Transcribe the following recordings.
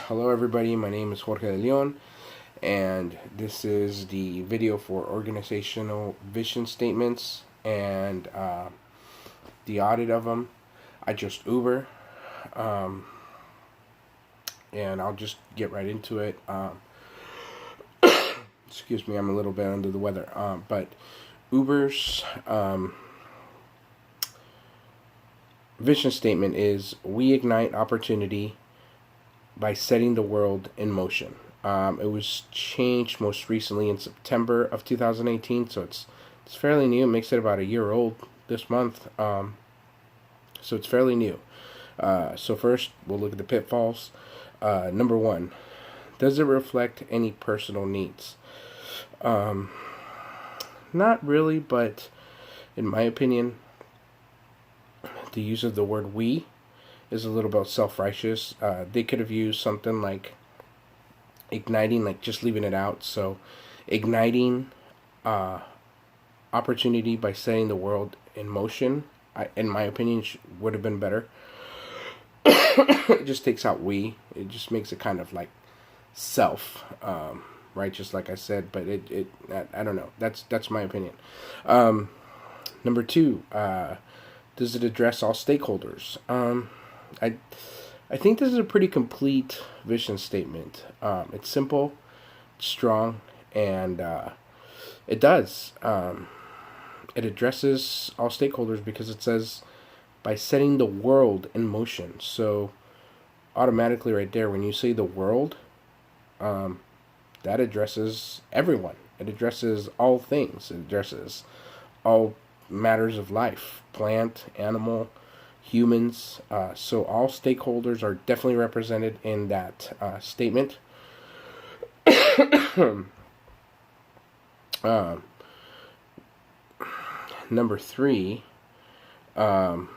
Hello everybody, my name is Jorge de Leon, and this is the video for organizational vision statements and the audit of them. I just Uber, um, and I'll just get right into it. Excuse me, I'm a little bit under the weather, but Uber's vision statement is: we ignite opportunity by setting the world in motion. It was changed most recently in September of 2018, so it's fairly new. It makes it about a year old this month, so it's fairly new. So first, we'll look at the pitfalls. Number one, does it reflect any personal needs? Not really, but in my opinion, the use of the word "we" is a little bit self-righteous. They could have used something like igniting, like just leaving it out. So igniting opportunity by setting the world in motion, in my opinion, would have been better. It just takes out "we." It just makes it kind of like self righteous, like I said. But I don't know. That's my opinion. Number two, does it address all stakeholders? I I think this is a pretty complete vision statement. It's simple, strong, and it does. It addresses all stakeholders because it says by setting the world in motion. So automatically, right there, when you say the world, that addresses everyone. It addresses all things. It addresses all matters of life: plant, animal, humans. So all stakeholders are definitely represented in that statement. uh, Number three, um,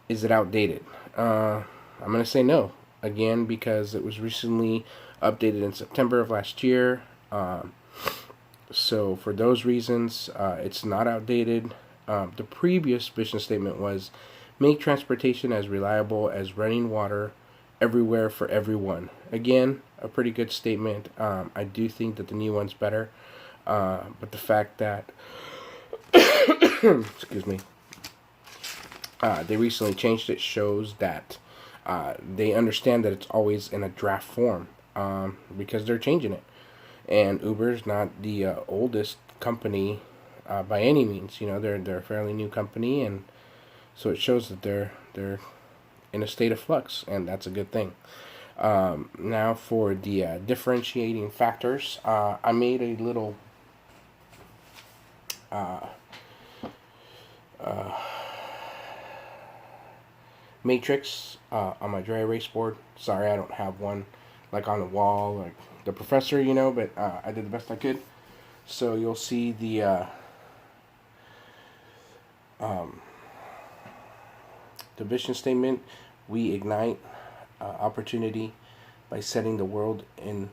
is it outdated? I'm going to say no. Again, because it was recently updated in September of last year. So for those reasons, it's not outdated. The previous vision statement was make transportation as reliable as running water everywhere for everyone. Again, a pretty good statement. I do think that the new one's better. But the fact that, excuse me, they recently changed it shows that they understand that it's always in a draft form, because they're changing it. And Uber's not the oldest company by any means. You know, they're a fairly new company, and so it shows that they're in a state of flux, and that's a good thing. Now for the differentiating factors, I made a little matrix on my dry erase board. Sorry, I don't have one like on the wall like the professor, but I did the best I could. So you'll see the vision statement: we ignite opportunity by setting the world in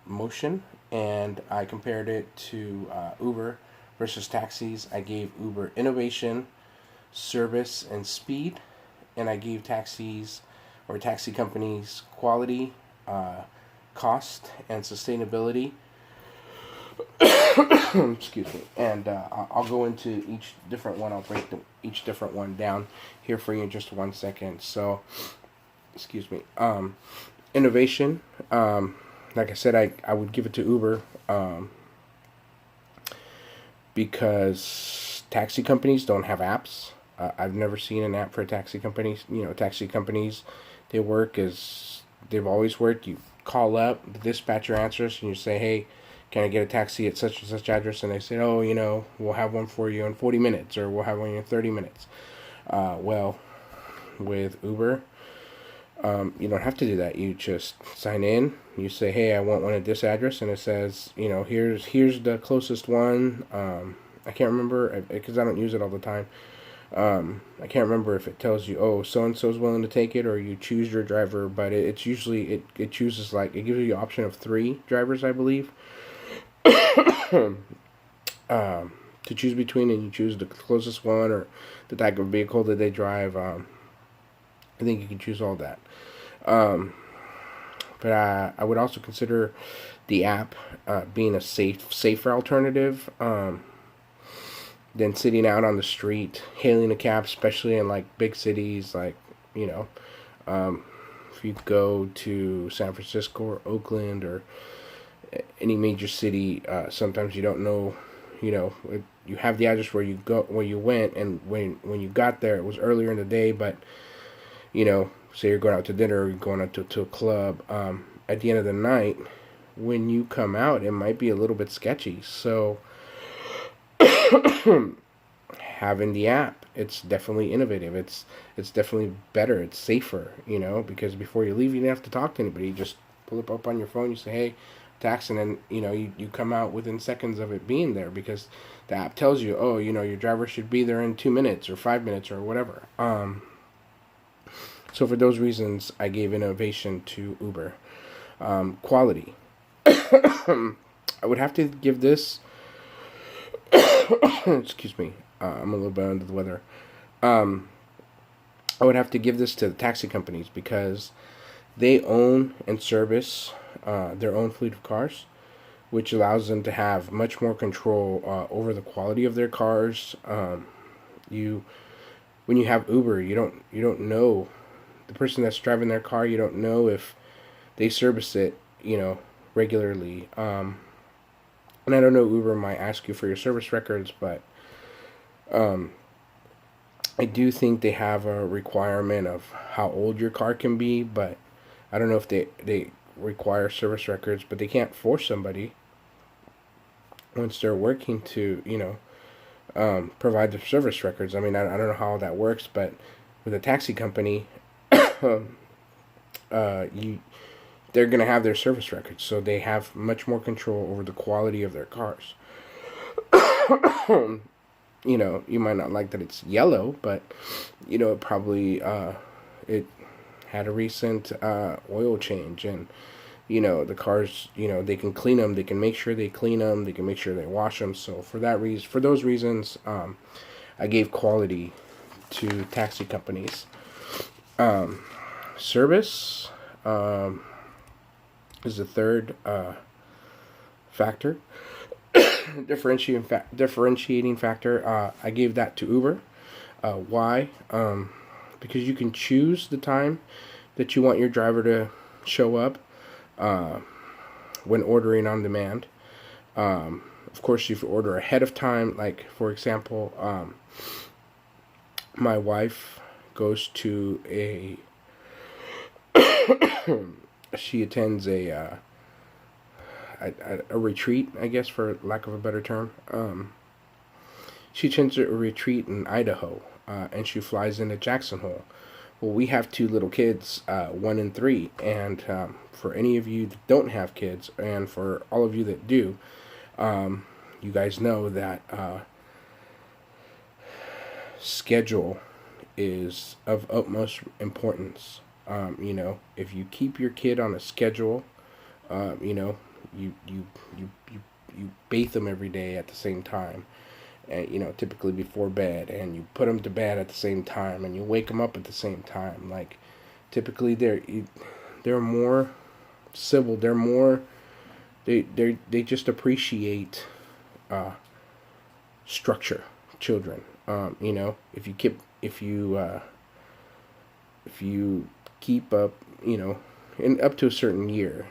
motion. And I compared it to Uber versus taxis. I gave Uber innovation, service, and speed, and I gave taxi companies quality, cost, and sustainability. Excuse me. And I'll go into each different one. I'll break each different one down here for you in just 1 second. So, excuse me. Innovation. Like I said, I would give it to Uber, because taxi companies don't have apps. I've never seen an app for taxi companies. Taxi companies, they work as they've always worked. You call up, the dispatcher answers, and you say, "Hey, can I get a taxi at such and such address?" And they say, "Oh, we'll have one for you in 40 minutes, or we'll have one in 30 minutes." Well, with Uber, you don't have to do that. You just sign in. You say, "Hey, I want one at this address," and it says, here's the closest one. I can't remember because I don't use it all the time. I can't remember if it tells you, "Oh, so and so is willing to take it," or you choose your driver. But it's usually it chooses, like, it gives you the option of 3 drivers, I believe. to choose between, and you choose the closest one or the type of vehicle that they drive. I think you can choose all that. Um, but I would also consider the app being a safer alternative than sitting out on the street hailing a cab, especially in like big cities, like you know, um, if you go to San Francisco or Oakland or any major city, sometimes you don't know, you have the address where you go, where you went, and when you got there, it was earlier in the day, but say you're going out to dinner or you're going out to a club, at the end of the night, when you come out, it might be a little bit sketchy. So having the app, it's definitely innovative. It's definitely better. It's safer, because before you leave, you don't have to talk to anybody. You just pull it up on your phone. You say, "Hey, tax," and then you come out within seconds of it being there because the app tells you, "Oh, your driver should be there in 2 minutes or 5 minutes or whatever." So for those reasons, I gave innovation to Uber. Quality. I would have to give this. Excuse me. I'm a little bit under the weather. I would have to give this to the taxi companies because they own and service their own fleet of cars, which allows them to have much more control over the quality of their cars. When you have Uber, you don't know the person that's driving their car. You don't know if they service it, regularly. And I don't know, Uber might ask you for your service records, but I do think they have a requirement of how old your car can be, but I don't know if they require service records, but they can't force somebody once they're working to, provide the service records. I mean, I don't know how that works, but with a taxi company, they're going to have their service records, so they have much more control over the quality of their cars. You might not like that it's yellow, but it probably it had a recent oil change, and the cars, they can clean them, they can make sure they clean them, they can make sure they wash them. So for those reasons, I gave quality to taxi companies. Service is the third factor. Differentiating factor. I gave that to Uber. Why? Because you can choose the time that you want your driver to show up when ordering on demand. Of course, if you order ahead of time, like for example, my wife goes to she attends a retreat, I guess, for lack of a better term. She attends a retreat in Idaho, and she flies into Jackson Hole. Well, we have two little kids, 1 and 3, and for any of you that don't have kids, and for all of you that do, you guys know that schedule is of utmost importance. If you keep your kid on a schedule, you bathe them every day at the same time, and typically before bed, and you put them to bed at the same time, and you wake them up at the same time. Like typically they're more civil. They're more they just appreciate structure. Children, if you keep up, and up to a certain year,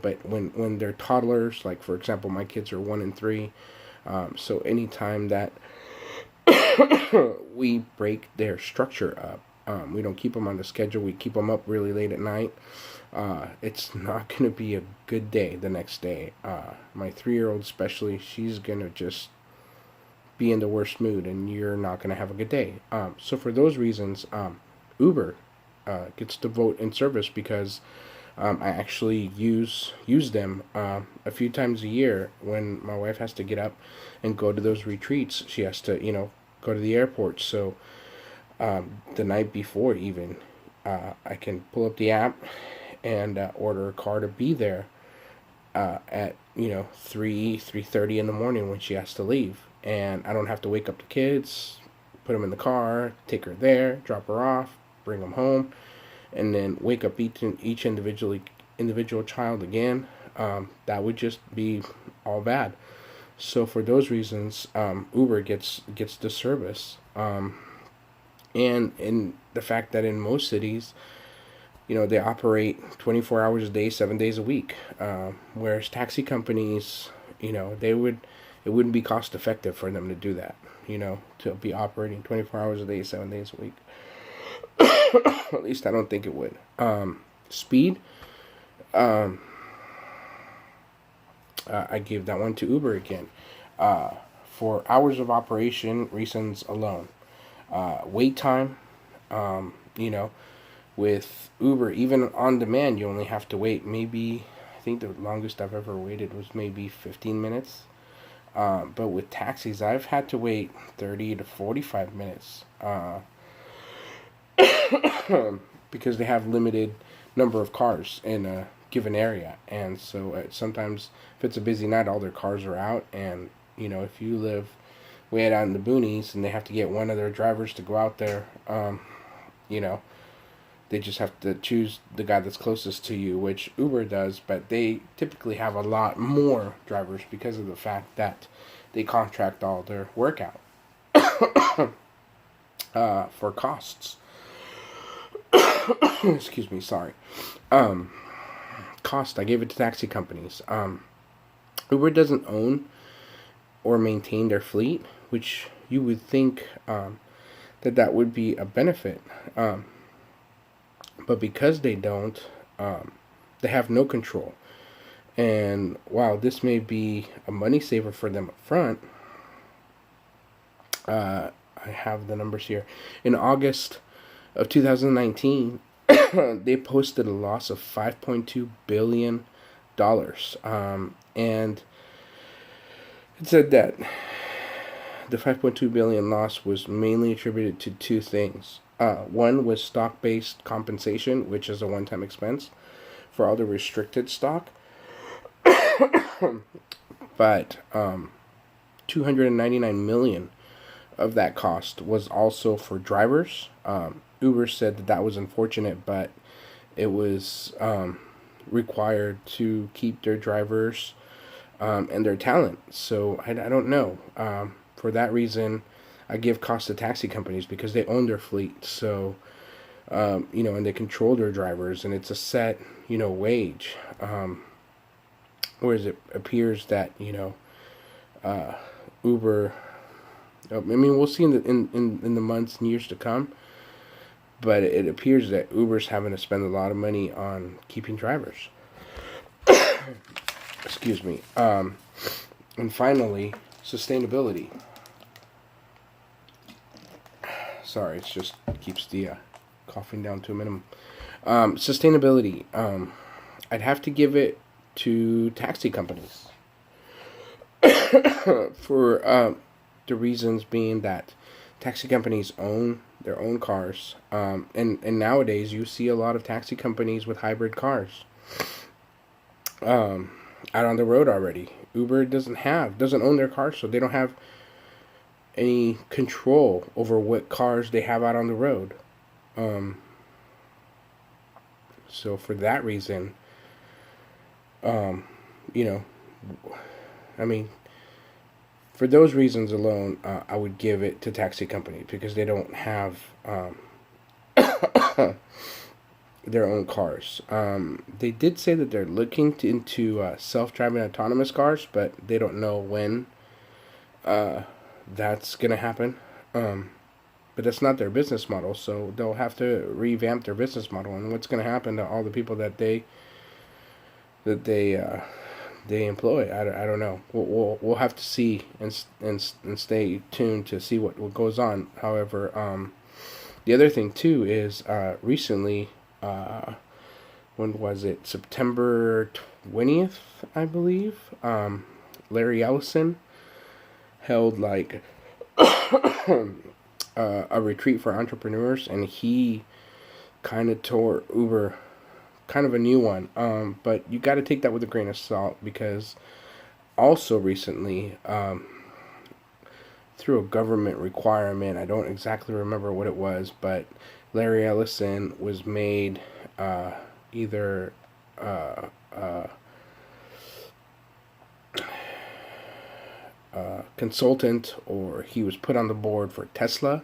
but when they're toddlers, like for example, my kids are 1 and 3, so anytime that we break their structure up, we don't keep them on the schedule, we keep them up really late at night, it's not going to be a good day the next day. My 3-year-old especially, she's going to just be in the worst mood, and you're not going to have a good day. So for those reasons, Uber gets to vote in service because I actually use them a few times a year when my wife has to get up and go to those retreats. She has to, go to the airport. So the night before even, I can pull up the app and order a car to be there at 3:30 in the morning when she has to leave. and I don't have to wake up the kids, put them in the car, take her there, drop her off, bring them home, and then wake up each individual child again. That would just be all bad. So for those reasons, Uber gets the service, and in the fact that in most cities, they operate 24 hours a day, 7 days a week, whereas taxi companies, it wouldn't be cost effective for them to do that. To be operating 24 hours a day, 7 days a week. At least I don't think it would. Speed. I gave that one to Uber again. For hours of operation reasons alone. Wait time. You know, with Uber, even on demand, you only have to wait maybe, I think the longest I've ever waited was maybe 15 minutes. But with taxis, I've had to wait 30 to 45 minutes. Because they have limited number of cars in a given area, and so sometimes if it's a busy night, all their cars are out, and if you live way out in the boonies and they have to get one of their drivers to go out there, you know they just have to choose the guy that's closest to you, which Uber does, but they typically have a lot more drivers because of the fact that they contract all their work out for costs. Excuse me, sorry. Cost, I gave it to taxi companies. Uber doesn't own or maintain their fleet, which you would think that would be a benefit. But because they don't, they have no control. And while this may be a money saver for them up front, I have the numbers here. In August of 2019, they posted a loss of $5.2 billion. And it said that the $5.2 billion loss was mainly attributed to two things. One was stock-based compensation, which is a one-time expense for all the restricted stock. But $299 million of that cost was also for drivers. Uber said that was unfortunate, but it was required to keep their drivers and their talent. So I don't know. For that reason, I give cost to taxi companies because they own their fleet. So, and they control their drivers, and it's a set, wage. Whereas it appears that, Uber, I mean, we'll see in the months and years to come. But it appears that Uber's having to spend a lot of money on keeping drivers. Excuse me. And finally, sustainability. Sorry, it just keeps the coughing down to a minimum. Sustainability. I'd have to give it to taxi companies. For the reasons being that taxi companies own their own cars, and nowadays you see a lot of taxi companies with hybrid cars out on the road already. Uber doesn't own their cars, so they don't have any control over what cars they have out on the road. So for that reason, I mean, for those reasons alone, I would give it to taxi company because they don't have their own cars. They did say that they're looking into self-driving autonomous cars, but they don't know when that's going to happen. But that's not their business model, so they'll have to revamp their business model. And what's going to happen to all the people that they employ? I don't know. We'll have to see and stay tuned to see what goes on. However, the other thing too is recently, when was it? September 20th, I believe. Larry Ellison held like a retreat for entrepreneurs, and he kind of tore Uber. Kind of a new one, but you got to take that with a grain of salt because also recently through a government requirement. I don't exactly remember what it was, but Larry Ellison was made either uh, uh, consultant, or he was put on the board for Tesla.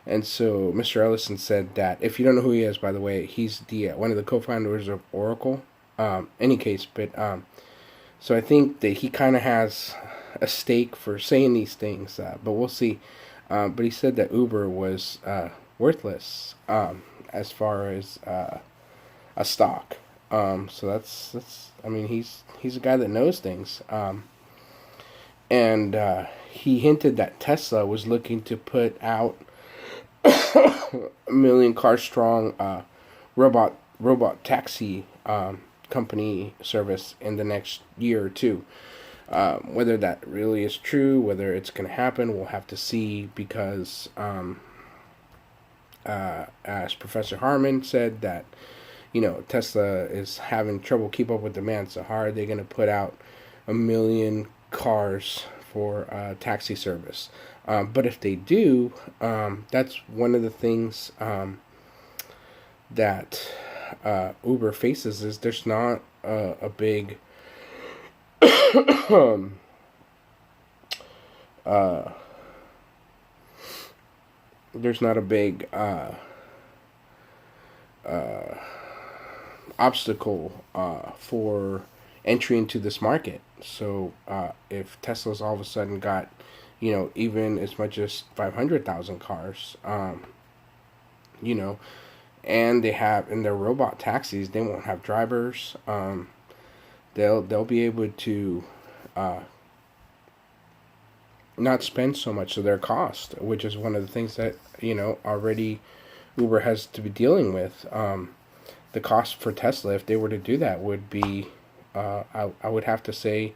And so Mr. Ellison said that, if you don't know who he is, by the way, he's the one of the co-founders of Oracle. Any case, but so I think that he kind of has a stake for saying these things, but we'll see. But he said that Uber was worthless as far as a stock. So that's. I mean, he's a guy that knows things. And he hinted that Tesla was looking to put out a million car strong robot taxi company service in the next year or two. Whether that really is true, whether it's going to happen, we'll have to see, because as Professor Harmon said, that Tesla is having trouble keep up with demand. So how are they going to put out a million cars for taxi service? But if they do, that's one of the things that Uber faces, is there's not a big there's not a big obstacle for entry into this market. So if Tesla's all of a sudden got, even as much as 500,000 cars, and they have in their robot taxis, they won't have drivers. They'll be able to not spend so much of their cost, which is one of the things that already Uber has to be dealing with. The cost for Tesla, if they were to do that, would be I would have to say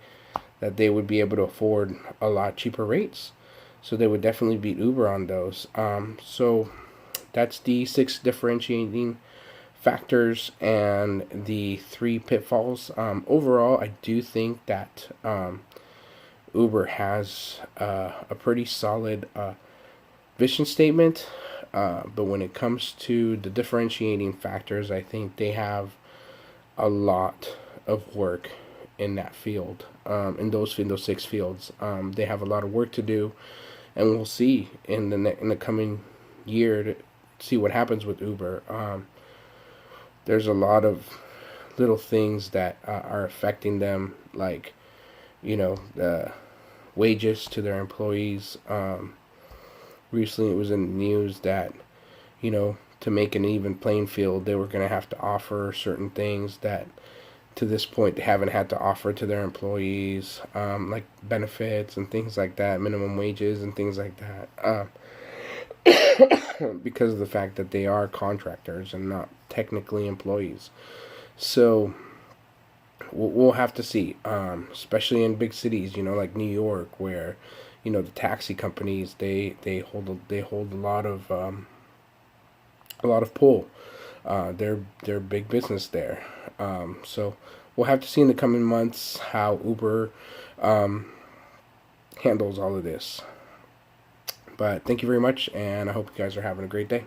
that they would be able to afford a lot cheaper rates. So they would definitely beat Uber on those. So that's the 6 differentiating factors and the 3 pitfalls. Overall, I do think that Uber has a pretty solid vision statement. But when it comes to the differentiating factors, I think they have a lot of work in that field. In those 6 fields, they have a lot of work to do, and we'll see in the coming year to see what happens with Uber. There's a lot of little things that are affecting them, like the wages to their employees. Recently, it was in the news that to make an even playing field, they were going to have to offer certain things that to this point they haven't had to offer to their employees, like benefits and things like that, minimum wages and things like that, because of the fact that they are contractors and not technically employees. So we'll have to see, especially in big cities, like New York, where the taxi companies, they hold a lot of pull. They're big business there. So we'll have to see in the coming months how Uber handles all of this. But thank you very much, and I hope you guys are having a great day.